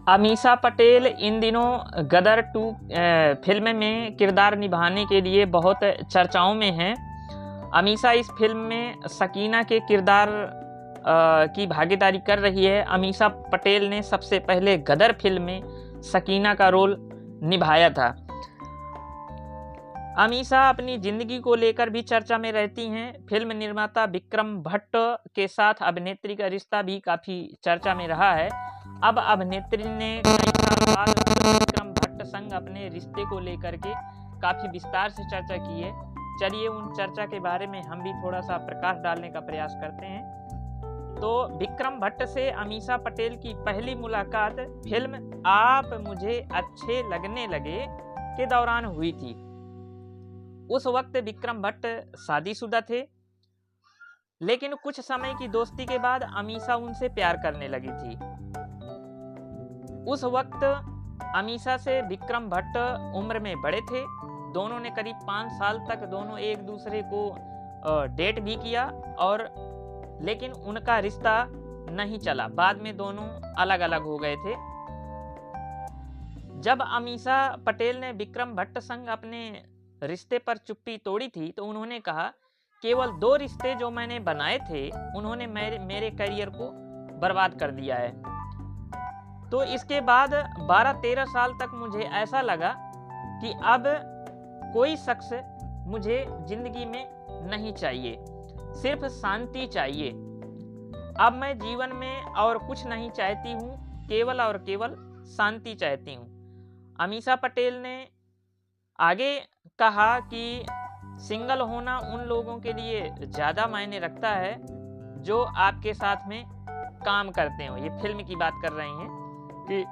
अमीषा पटेल इन दिनों गदर 2 फिल्म में किरदार निभाने के लिए बहुत चर्चाओं में हैं। अमीषा इस फिल्म में सकीना के किरदार की भागीदारी कर रही है। अमीषा पटेल ने सबसे पहले गदर फिल्म में सकीना का रोल निभाया था। अमीषा अपनी जिंदगी को लेकर भी चर्चा में रहती हैं। फिल्म निर्माता विक्रम भट्ट के साथ अभिनेत्री का रिश्ता भी काफ़ी चर्चा में रहा है। अब अभिनेत्री ने कई साल बाद विक्रम भट्ट संग अपने रिश्ते को लेकर के काफ़ी विस्तार से चर्चा की है। चलिए उन चर्चा के बारे में हम भी थोड़ा सा प्रकाश डालने का प्रयास करते हैं। तो विक्रम भट्ट से अमीषा पटेल की पहली मुलाकात फिल्म आप मुझे अच्छे लगने लगे के दौरान हुई थी। उस वक्त विक्रम भट्ट शादीशुदा थे, लेकिन कुछ समय की दोस्ती के बाद अमीषा उनसे प्यार करने लगी थी। उस वक्त अमीषा से विक्रम भट्ट उम्र में बड़े थे। दोनों ने करीब 5 साल तक दोनों एक दूसरे को डेट भी किया, और लेकिन उनका रिश्ता नहीं चला। बाद में दोनों अलग अलग हो गए थे। जब अमीषा पटेल ने विक्रम भट्ट संग अपने रिश्ते पर चुप्पी तोड़ी थी तो उन्होंने कहा, केवल 2 रिश्ते जो मैंने बनाए थे उन्होंने मेरे करियर को बर्बाद कर दिया है। तो इसके बाद 12-13 साल तक मुझे ऐसा लगा कि अब कोई शख्स मुझे जिंदगी में नहीं चाहिए, सिर्फ शांति चाहिए। अब मैं जीवन में और कुछ नहीं चाहती हूँ, केवल और केवल शांति चाहती हूँ। अमीषा पटेल ने आगे कहा कि सिंगल होना उन लोगों के लिए ज़्यादा मायने रखता है जो आपके साथ में काम करते हो। ये फिल्म की बात कर रही हैं कि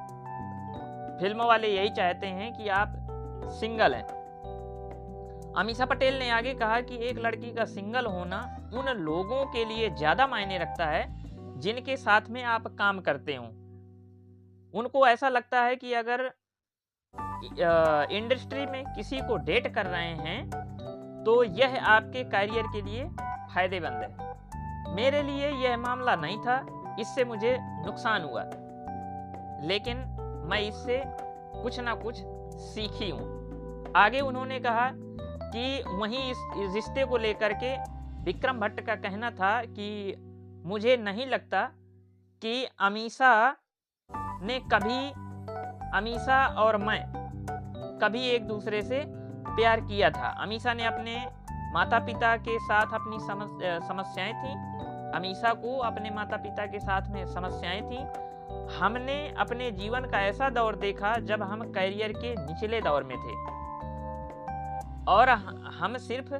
फिल्म वाले यही चाहते हैं कि आप सिंगल हैं। अमीषा पटेल ने आगे कहा कि एक लड़की का सिंगल होना उन लोगों के लिए ज़्यादा मायने रखता है जिनके साथ में आप काम करते हो। उनको ऐसा लगता है कि अगर इंडस्ट्री में किसी को डेट कर रहे हैं तो यह आपके करियर के लिए फायदेमंद है। मेरे लिए यह मामला नहीं था, इससे मुझे नुकसान हुआ, लेकिन मैं इससे कुछ ना कुछ सीखी हूँ। आगे उन्होंने कहा कि वहीं इस रिश्ते को लेकर के विक्रम भट्ट का कहना था कि मुझे नहीं लगता कि अमीषा और मैं कभी एक दूसरे से प्यार किया था। अमीषा ने अपने माता पिता के साथ अपनी समस्याएं थी। अमीषा को अपने माता पिता के साथ में समस्याएं थी। हमने अपने जीवन का ऐसा दौर देखा जब हम करियर के निचले दौर में थे और हम सिर्फ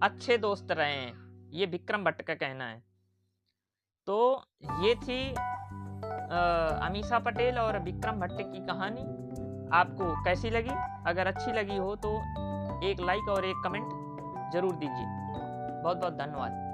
अच्छे दोस्त रहे हैं, ये विक्रम भट्ट का कहना है। तो ये थी अमीषा पटेल और विक्रम भट्ट की कहानी। आपको कैसी लगी? अगर अच्छी लगी हो तो एक लाइक और एक कमेंट जरूर दीजिए। बहुत बहुत धन्यवाद।